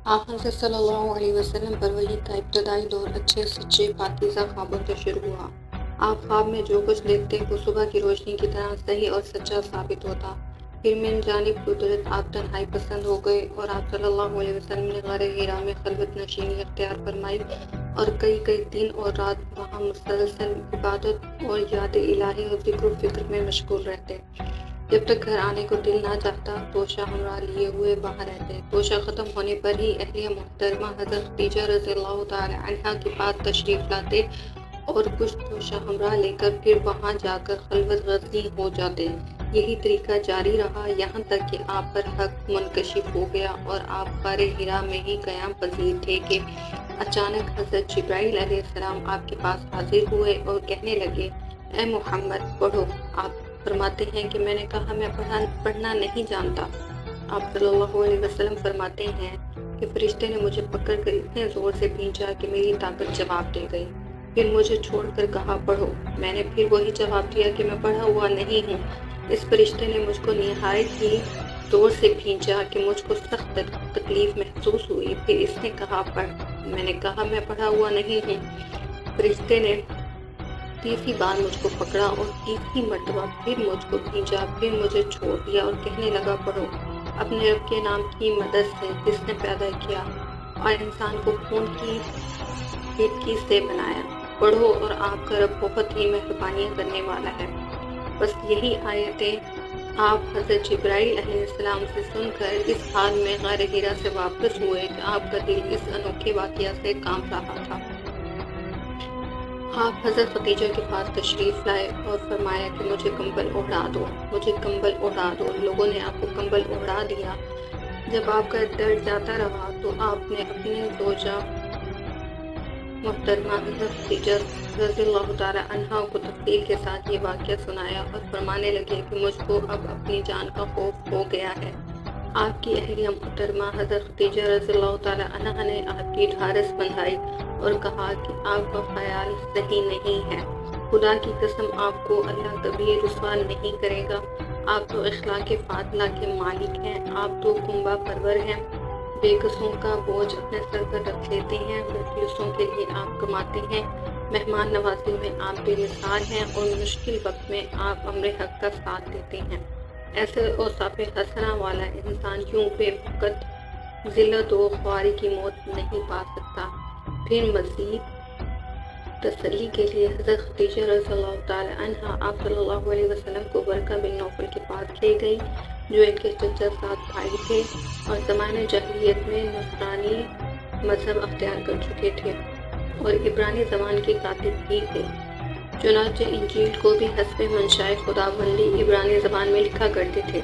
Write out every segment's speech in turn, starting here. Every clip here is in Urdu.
آپ حضرت صلی اللہ علیہ وسلم پر وحی کا ابتدائی دور اچھے سچے پاکیزہ خوابوں سے شروع ہوا۔ آپ خواب میں جو کچھ دیکھتے وہ صبح کی روشنی کی طرح صحیح اور سچا ثابت ہوتا۔ پھر من جانب قدرت آپ تنہائی پسند ہو گئے اور آپ صلی اللہ علیہ وسلم نے غار حرا میں خلوت نشینی اختیار فرمائی اور کئی دن اور رات وہاں مسلسل عبادت اور یاد الہی اور ذکر و فکر میں مشغول رہتے۔ جب تک گھر آنے کو دل نہ چاہتا توشہ ہمراہ لیے ہوئے وہاں رہتے۔ توشہ ختم ہونے پر ہی اہلیہ محترمہ حضرت خدیجہ رضی اللہ تعالی عنہا کے پاس تشریف لاتے اور کچھ توشہ ہمراہ لے کر پھر وہاں جا کر خلوت غزنی ہو جاتے۔ یہی طریقہ جاری رہا یہاں تک کہ آپ پر حق منکشف ہو گیا اور آپ غار حرا میں ہی قیام پذیر تھے کہ اچانک حضرت جبرائیل علیہ السلام آپ کے پاس حاضر ہوئے اور کہنے لگے، اے محمد پڑھو۔ آپ فرماتے ہیں کہ میں نے کہا میں پڑھنا نہیں جانتا۔ آپ صلی اللہ علیہ وسلم فرماتے ہیں کہ فرشتے نے مجھے پکڑ کر اتنے زور سے کھینچا کہ میری طاقت جواب دے گئی۔ پھر مجھے چھوڑ کر کہا پڑھو۔ میں نے پھر وہی جواب دیا کہ میں پڑھا ہوا نہیں ہوں۔ اس فرشتے نے مجھ کو نہایت ہی زور سے کھینچا کہ مجھ کو سخت تکلیف محسوس ہوئی۔ پھر اس نے کہا پڑھ۔ میں نے کہا میں پڑھا ہوا نہیں ہوں۔ فرشتے نے تیسری بار مجھ کو پکڑا اور تیسری مرتبہ پھر مجھ کو کھینچا، پھر مجھے چھوڑ دیا اور کہنے لگا پڑھو۔ اپنے رب کے نام کی مدد سے جس نے پیدا کیا اور انسان کو خون کی پھٹکی سے بنایا، پڑھو اور آپ کا رب بہت ہی مہربانیاں کرنے والا ہے۔ بس یہی آیتیں آپ حضرت جبرائیل علیہ السلام سے سن کر اس حال میں غار حرا سے واپس ہوئے کہ آپ کا دل اس انوکھے واقعہ سے کانپ رہا تھا۔ آپ حضرت خدیجہ کے پاس تشریف لائے اور فرمایا کہ مجھے کمبل اوڑھا دو، مجھے کمبل اوڑھا دو۔ لوگوں نے آپ کو کمبل اوڑھا دیا۔ جب آپ کا درد جاتا رہا تو آپ نے اپنی زوجہ محترمہ حضرت خدیجہ رضی اللہ تعالی عنہا کو تفصیل کے ساتھ یہ واقعہ سنایا اور فرمانے لگے کہ مجھ کو اب اپنی جان کا خوف ہو گیا ہے۔ آپ کی اہلیہ محترمہ حضرت خدیجہ رضی اللہ تعالی عنہا نے آپ کی ڈھارس بندھائی اور کہا کہ آپ کا خیال صحیح نہیں ہے۔ خدا کی قسم آپ کو اللہ کبھی رسوا نہیں کرے گا۔ آپ تو اخلاق فاضلہ کے مالک ہیں، آپ تو کنبہ پرور ہیں، بے کسوں کا بوجھ اپنے سر پر رکھ لیتے ہیں، مفلسوں کے لیے آپ کماتے ہیں، مہمان نوازی میں آپ بے مثال ہیں اور مشکل وقت میں آپ امر حق کا ساتھ دیتے ہیں۔ ایسے اوصاف حسنہ والا انسان یوں بے وقت ذلت و خواری کی موت نہیں پا سکتا۔ پھر مزید تسلی کے لیے حضرت خدیجہ رضی اللہ تعالی عنہا آپ صلی اللہ علیہ وسلم کو ورقہ بن نوفل کے پاس لے گئی جو ان کے چچا زاد بھائی تھے اور زمانۂ جاہلیت میں نصرانی مذہب اختیار کر چکے تھے اور عبرانی زبان کے کاتب بھی تھے۔ چنانچہ انجیل کو بھی حسب منشاء خداوندی عبرانی زبان میں لکھا کرتے تھے۔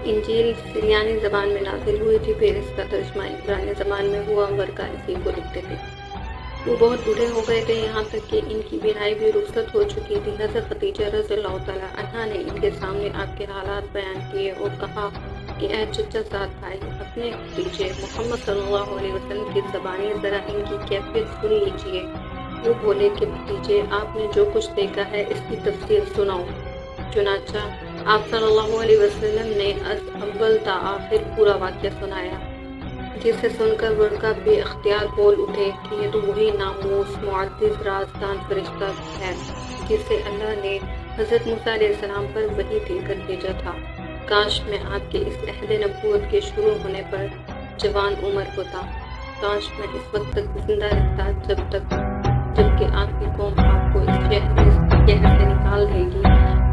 انجیل سریانی زبان میں نازل ہوئی تھی، پھر اس کا ترجمہ عبرانی زبان میں ہوا، ورقہ اسی کو لکھتے تھے۔ وہ بہت بوڑھے ہو گئے تھے، یہاں تک کہ ان کی بینائی بھی رخصت ہو چکی تھی۔ حضرت خدیجہ رضی اللہ تعالی عنہا نے ان کے سامنے آپ کے حالات بیان کیے اور کہا کہ اے چچا زاد بھائی، اپنے بھتیجے محمد صلی اللہ علیہ وسلم کی زبانی ذرا ان کی کیفیت سن لیجیے۔ وہ بولے کہ بھتیجے، آپ نے جو کچھ دیکھا ہے اس کی تفصیل سناؤ۔ چنانچہ آپ صلی اللہ علیہ وسلم نے از اول تا آخر پورا واقعہ سنایا، جسے سن کر ورقہ بے اختیار بول اٹھے کہ یہ تو وہی ناموس معزز رازدان فرشتہ ہے جسے اللہ نے حضرت موسیٰ علیہ السلام پر وحی دے کر بھیجا تھا۔ کاش میں آپ کے اس عہد نبوت کے شروع ہونے پر جوان عمر ہوتا، کاش میں اس وقت تک زندہ رہتا جب کہ آپ کی قوم آپ کو اس شہر سے نکال دے گی۔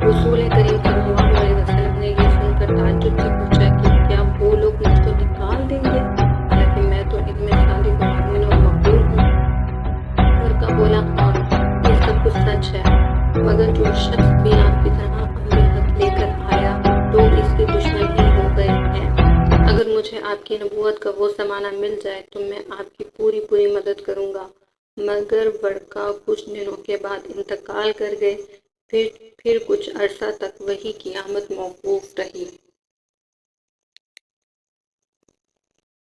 رسول کریم صلی اللہ علیہ وسلم نے یہ سن کر تعجب سے پوچھا کہ کیا وہ لوگ مجھ کو نکال دیں گے، حالانکہ میں تو ان میں صادق و مؤمن و مقبول ہوں۔ ورقہ بولا، ہاں یہ سب کچھ سچ ہے، مگر جو شخص بھی آپ کی طرح امر حق لے کر آیا لوگ اس کے دشمن ہی ہو گئے ہیں۔ اگر مجھے آپ کی نبوت کا وہ زمانہ مل جائے تو میں آپ کی پوری مدد کروں گا۔ مگر ورقہ کچھ دنوں کے بعد انتقال کر گئے، پھر کچھ عرصہ تک وحی کی آمد موقوف رہی۔